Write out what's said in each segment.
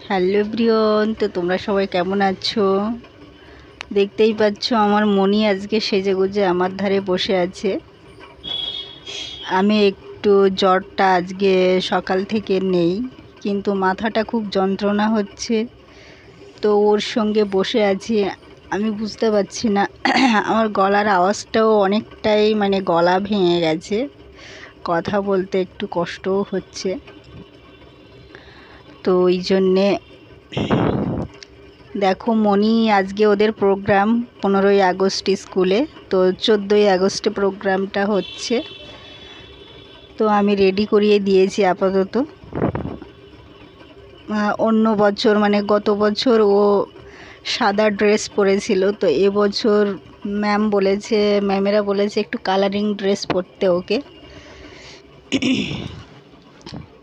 Hello everyone, তো তোমরা সবাই কেমন আছো? দেখতেই পাচ্ছ আমার মনি আজকে সেজেগুজে আমার ধারে বসে আছে। আমি একটু জ্বরটা আজকে সকাল থেকে নেই, কিন্তু মাথাটা খুব যন্ত্রণা হচ্ছে, তো ওর সঙ্গে বসে আছি। আমি বুঝতে পারছি না আমার গলার আওয়াজটাও অনেকটাই গলা ভেঙে গেছে, কথা বলতে একটু কষ্টও হচ্ছে। তো ওই জন্যে দেখো মনি আজকে ওদের প্রোগ্রাম 15ই আগস্ট স্কুলে, তো 14ই আগস্টে প্রোগ্রামটা হচ্ছে, তো আমি রেডি করিয়ে দিয়েছি আপাতত। অন্য বছর গত বছর ও সাদা ড্রেস পরেছিল, তো এবছর ম্যামেরা বলেছে একটু কালারিং ড্রেস পরতে ওকে।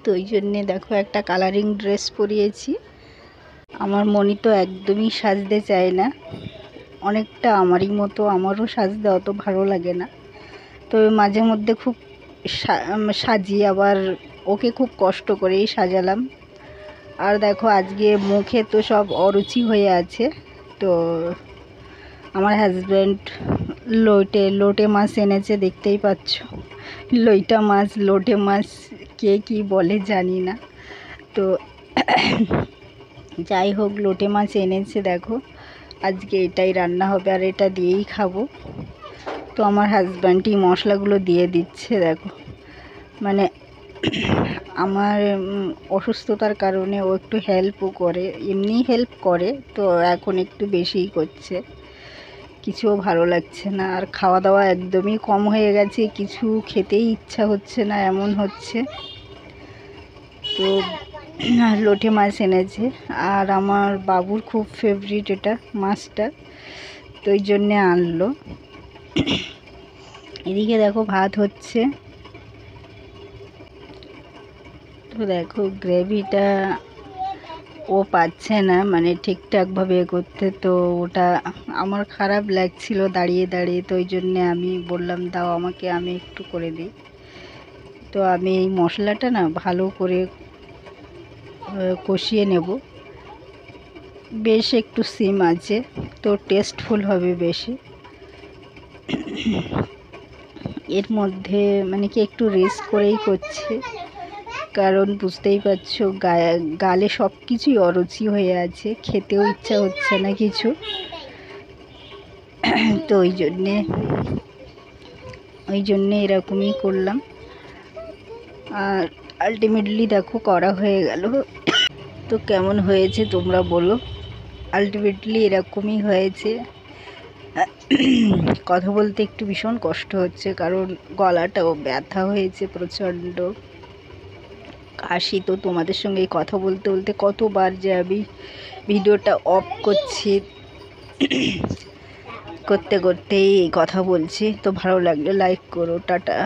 তো ওই জন্যে দেখো একটা কালারিং ড্রেস পরিয়েছি। আমার মনি তো একদমই সাজতে চায় না, অনেকটা আমারই মতো, আমারও সাজতে অত ভালো লাগে না, তো মাঝে মধ্যে খুব সাজি, আবার ওকে খুব কষ্ট করেই সাজালাম। আর দেখো আজকে মুখে তো সব অরুচি হয়ে আছে, তো আমার হাজব্যান্ড লোটে মাছ এনেছে, দেখতেই পাচ্ছ লোটে মাছ কে কি বলে জানি না, তো যাই হোক লোটে মাছ এনেছে। দেখো আজকে এটাই রান্না হবে আর এটা দিয়েই খাবো। তো আমার হাজব্যান্ডই মশলাগুলো দিয়ে দিচ্ছে। দেখো আমার অসুস্থতার কারণে ও একটু হেল্পও করে, এমনিই হেল্প করে, তো এখন একটু বেশিই করছে। কিছুও ভালো লাগছে না, আর খাওয়া দাওয়া একদমই কম হয়ে গেছে, কিছু খেতেই ইচ্ছা হচ্ছে না, এমন হচ্ছে। তো লোটে মাছ এনেছে, আর আমার বাবুর খুব ফেভারিট এটা মাছটা, তো ওই জন্যে আনলো। এদিকে দেখো ভাত হচ্ছে, তো দেখো গ্রেভিটা ও পাচ্ছে না ঠিকঠাকভাবে করতে, তো ওটা আমার খারাপ লাগছিল দাঁড়িয়ে দাঁড়িয়ে, তো ওই জন্যে আমি বললাম দাও আমাকে, আমি একটু করে দিই। তো আমি এই মশলাটা না ভালো করে কষিয়ে নেব, বেশ একটু সিম আছে, তো টেস্টফুল হবে বেশি। এর মধ্যে কি একটু রিস্ক করেই করছি, কারণ বুঝতেই পারছো গালে সব কিছুই অরুচি হয়ে আছে, খেতেও ইচ্ছা হচ্ছে না কিছু, তো ওই জন্যে এরকমই করলাম। আর আলটিমেটলি দেখো করা হয়ে গেল। তো কেমন হয়েছে তোমরা বলো। আলটিমেটলি এরকমই হয়েছে। কথা বলতে একটু ভীষণ কষ্ট হচ্ছে, কারণ গলাটাও ব্যথা হয়েছে প্রচণ্ড। কাশি, তো তোমাদের সঙ্গে কথা বলতে বলতে কতবার যে আমি ভিডিওটা অফ করছি, করতে করতেই কথা বলছি। তো ভালো লাগলে লাইক করো, টাটা।